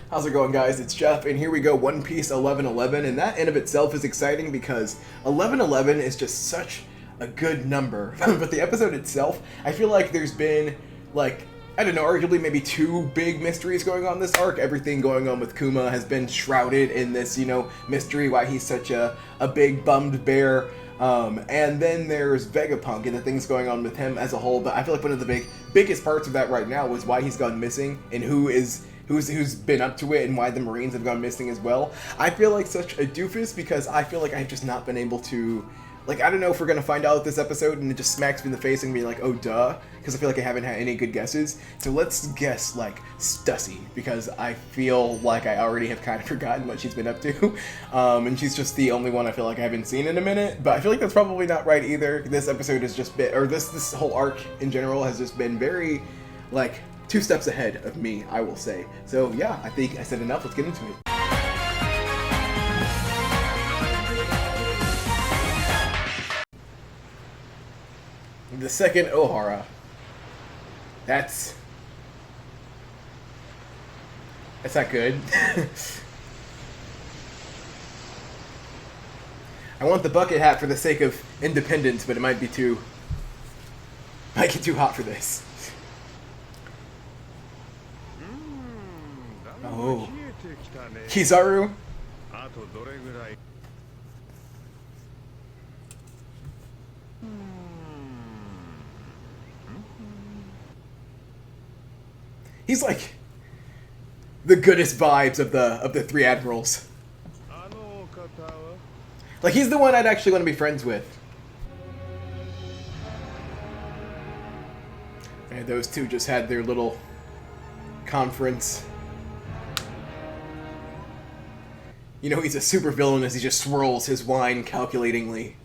How's it going, guys? It's Jeff, and here we go, One Piece 1111, and that in of itself is exciting because 1111 is just such a good number. But the episode itself, I feel like there's been, like, I don't know, arguably maybe two big mysteries going on this arc. Everything going on with Kuma has been shrouded in this, mystery, why he's such a big bummed bear. And then there's Vegapunk and the things going on with him as a whole. But I feel like one of the biggest parts of that right now was why he's gone missing and who's been up to it and why the Marines have gone missing as well. I feel like such a doofus because I feel like I've just not been able to, like, I don't know if we're gonna find out this episode and it just smacks me in the face and be like, oh duh, because I feel like I haven't had any good guesses. So let's guess like Stussy, because I feel like I already have kind of forgotten what she's been up to. And she's just the only one I feel like I haven't seen in a minute, but I feel like that's probably not right either. This episode has just been, or this whole arc in general has just been very, like, 2 steps ahead of me, I will say. So yeah, I think I said enough, let's get into it. The second Ohara. That's not good. I want the bucket hat for the sake of independence, but it might get too hot for this. Oh. Kizaru? He's like the goodest vibes of the 3 admirals. Like, he's the one I'd actually want to be friends with. And those two just had their little conference. You know he's a super villain as he just swirls his wine calculatingly.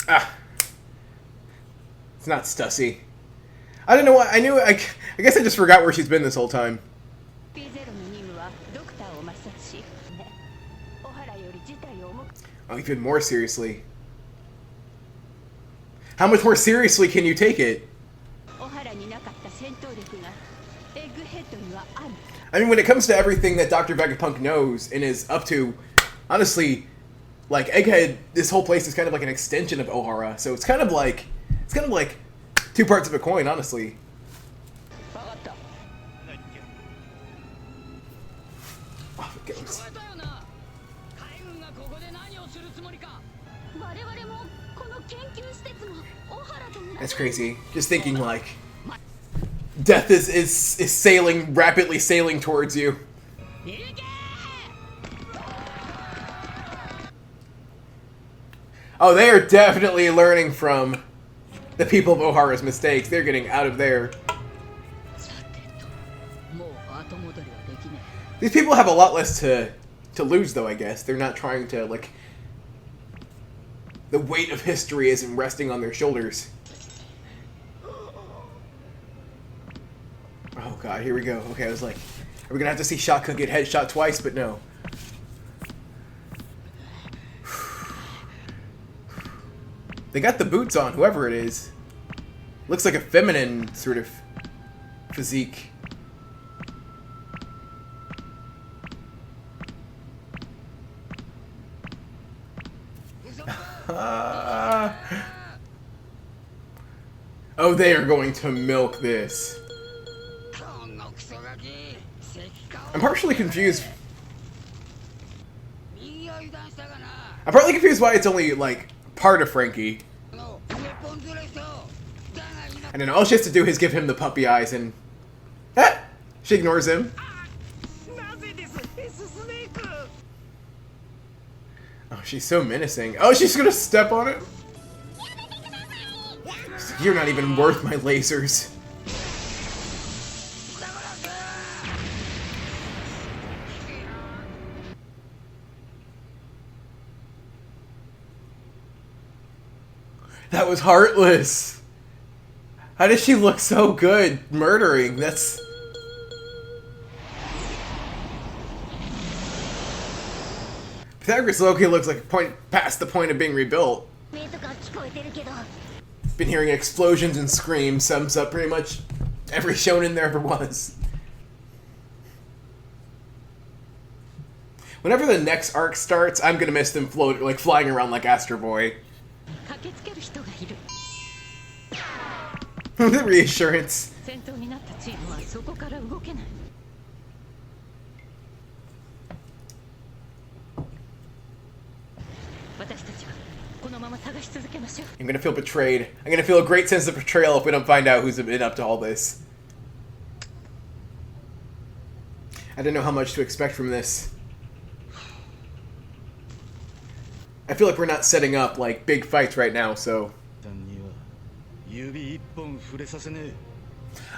Ah. It's not Stussy. I don't know what, I guess I just forgot where she's been this whole time. Oh, even more seriously. How much more seriously can you take it? I mean, when it comes to everything that Dr. Vegapunk knows and is up to, honestly, like, Egghead, this whole place is kind of like an extension of Ohara, so it's kind of like 2 parts of a coin, honestly. Oh, it goes. That's crazy. Just thinking, like, death is rapidly sailing towards you. Oh, they are definitely learning from the people of Ohara's mistakes. They're getting out of there. These people have a lot less to lose, though, I guess. They're not trying to, like... The weight of history isn't resting on their shoulders. Oh god, here we go. Okay, I was like, are we gonna have to see Shotgun get headshot twice? But no. They got the boots on, whoever it is. Looks like a feminine sort of physique. Oh, they are going to milk this. I'm partially confused. I'm partly confused why it's only, like, part of Frankie. And then all she has to do is give him the puppy eyes and... Ah! She ignores him. Oh, she's so menacing. Oh, she's gonna step on it? You're not even worth my lasers. That was heartless. How does she look so good murdering? That's... Pythagoras Loki looks like past the point of being rebuilt. Been hearing explosions and screams, sums up pretty much Every shonen there ever was. Whenever the next arc starts, I'm gonna miss them flying around like Astro Boy. The reassurance. I'm gonna feel betrayed. I'm gonna feel a great sense of betrayal if we don't find out who's been up to all this. I don't know how much to expect from this. I feel like we're not setting up like big fights right now, so.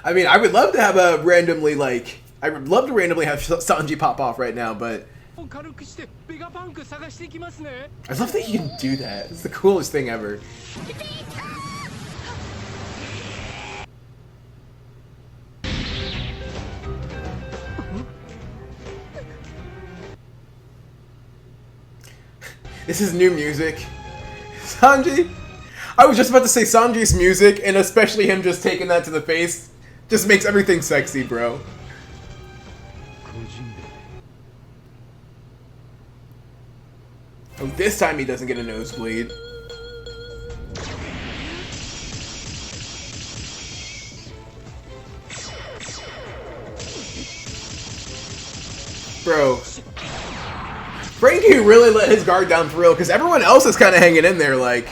I mean, I would love to have a randomly like. I would love to randomly have Sanji pop off right now, but. I love that you can do that. It's the coolest thing ever. This is new music. Sanji? I was just about to say Sanji's music, and especially him just taking that to the face, just makes everything sexy, bro. Oh, this time he doesn't get a nosebleed. Bro. Frankie really let his guard down for real, because everyone else is kind of hanging in there, like...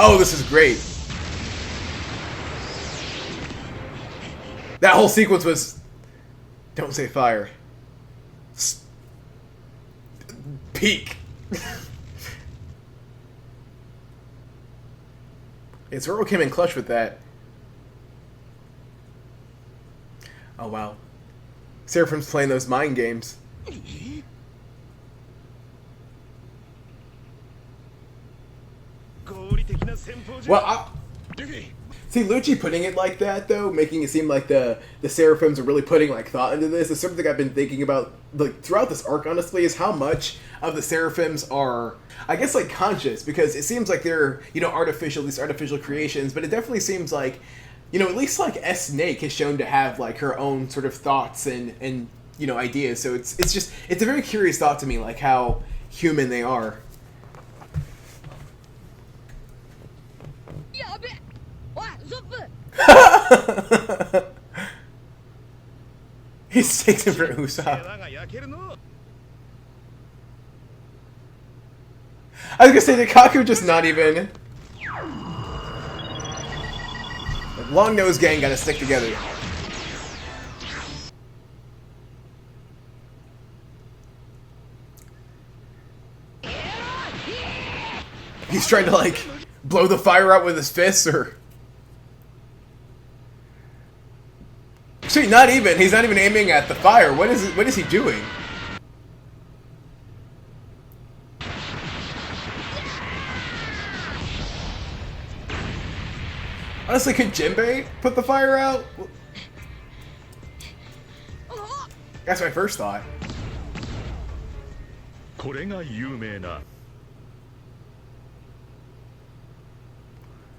Oh, this is great. That whole sequence was... Don't say fire. Peak. And Zoro came in clutch with that. Oh, wow. Seraphim's playing those mind games. Well, see, Lucci putting it like that, though, making it seem like the Seraphims are really putting, like, thought into this, is something I've been thinking about, like, throughout this arc, honestly, is how much of the Seraphims are, I guess, like, conscious, because it seems like they're, you know, these artificial creations, but it definitely seems like, you know, at least, like, S. Snake is shown to have, like, her own sort of thoughts and you know, ideas, so it's a very curious thought to me, like, how human they are. He takes him for Usopp. I was gonna say, did Kaku just not even... Long nose gang gotta stick together. He's trying to, like, blow the fire out with his fists, or... Actually, not even. He's not even aiming at the fire. What is he doing? Honestly, could Jinbei put the fire out? That's my first thought.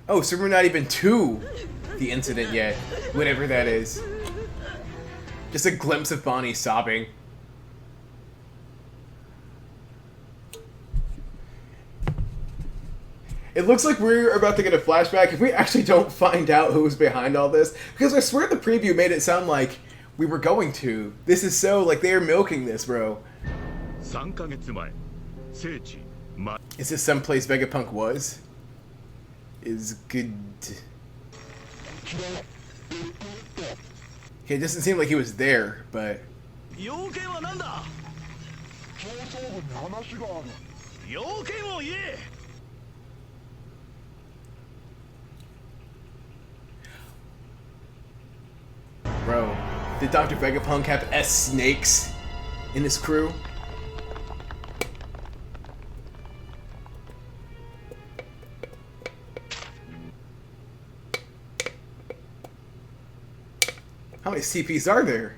Oh, so we're not even to the incident yet. Whatever that is. Just a glimpse of Bonnie sobbing. It looks like we're about to get a flashback if we actually don't find out who was behind all this. Because I swear the preview made it sound like we were going to. This is so, like, they are milking this, bro. Is this someplace Vegapunk was? Is good. Okay, it doesn't seem like he was there, but... Bro, did Dr. Vegapunk have S snakes in his crew? How many CPs are there?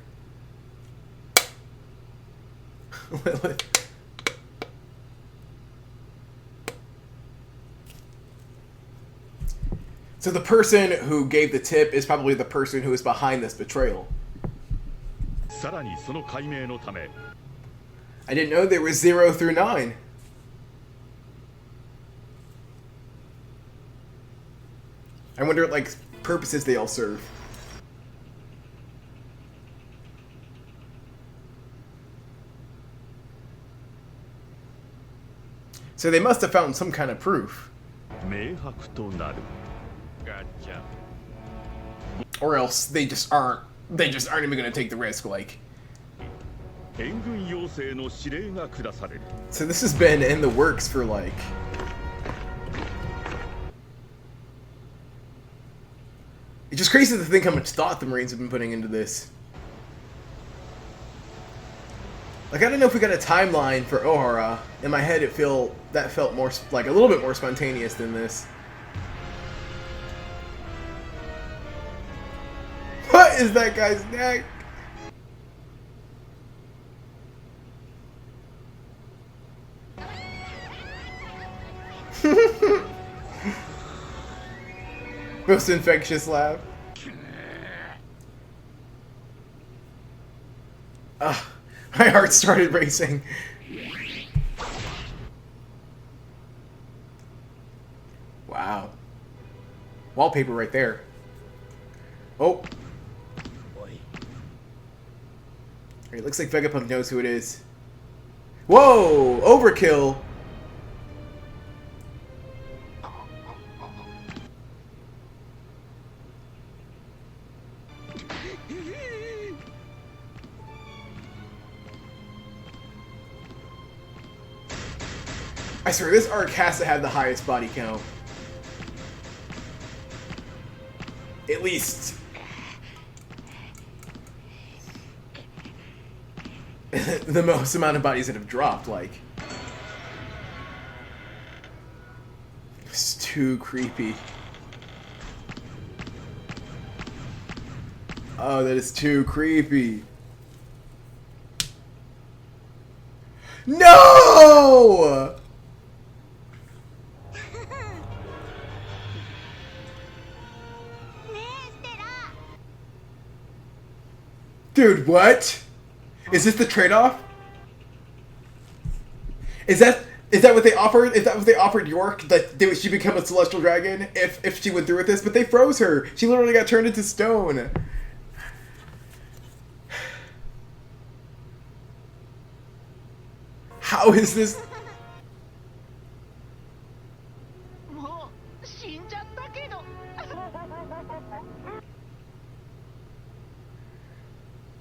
So the person who gave the tip is probably the person who is behind this betrayal. I didn't know there was 0 through 9. I wonder what, like, purposes they all serve. So they must have found some kind of proof. Or else they just aren't even gonna take the risk, like. So this has been in the works for like. It's just crazy to think how much thought the Marines have been putting into this. Like, I don't know if we got a timeline for Ohara. In my head, that felt more like a little bit more spontaneous than this. What is that guy's neck? Most infectious laugh. My heart started racing. Wow. Wallpaper right there. Oh. It looks like Vegapunk knows who it is. Whoa! Overkill! I swear, this arc has to have the highest body count. At least. The most amount of bodies that have dropped, like. It's too creepy. Oh, that is too creepy. No! Dude, what? Is this the trade-off? Is that what they offered? Is that what they offered York? That she become a celestial dragon if she went through with this? But they froze her. She literally got turned into stone. How is this?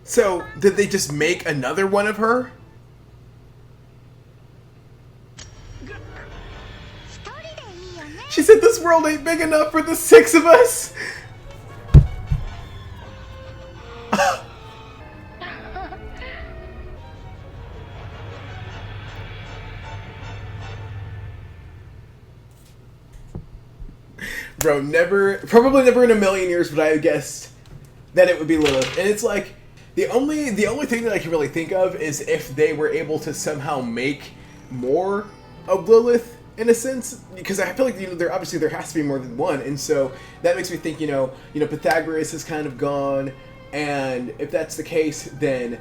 So, did they just make another one of her? She said this world ain't big enough for the 6 of us! Bro, probably never in a million years would I have guessed that it would be Lilith. And it's like, the only thing that I can really think of is if they were able to somehow make more of Lilith, in a sense, because I feel like, there obviously there has to be more than one, and so that makes me think, Pythagoras is kind of gone, and if that's the case, then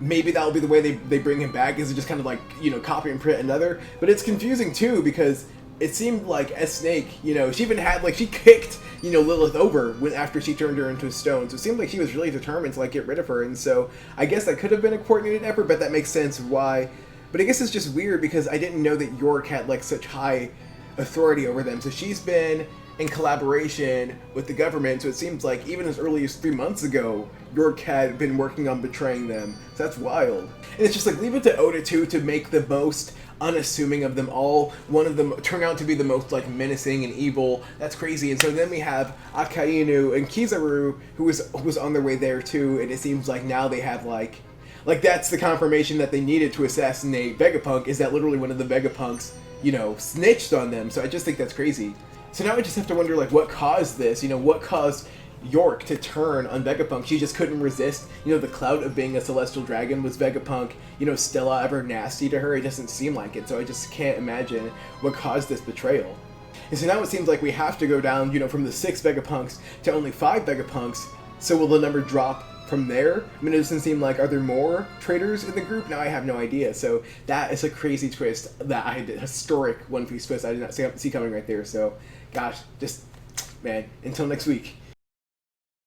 maybe that'll be the way they bring him back, is it just kind of like, copy and print another. But it's confusing too, because it seemed like S-Snake, she even had, like, she kicked, Lilith over after she turned her into a stone. So it seemed like she was really determined to, like, get rid of her. And so I guess that could have been a coordinated effort, but that makes sense why. But I guess it's just weird because I didn't know that York had, like, such high authority over them. So she's been in collaboration with the government. So it seems like even as early as 3 months ago, York had been working on betraying them. So that's wild. And it's just like, leave it to Oda, too, to make the most unassuming of them all. One of them turn out to be the most, like, menacing and evil. That's crazy. And so then we have Akainu and Kizaru, who was on their way there too. And it seems like now they have, like that's the confirmation that they needed to assassinate Vegapunk, is that literally one of the Vegapunks, snitched on them. So I just think that's crazy. So now I just have to wonder, like, what caused this? What caused York to turn on Vegapunk? She just couldn't resist, the clout of being a celestial dragon. Was Vegapunk, Stella ever nasty to her? It doesn't seem like it, so I just can't imagine what caused this betrayal. And so now it seems like we have to go down, from the 6 Vegapunks to only 5 Vegapunks. So will the number drop from there? I mean, it doesn't seem like, are there more traders in the group? Now I have no idea. So that is a crazy twist, historic One Piece twist I did not see coming right there. So, gosh, man, until next week.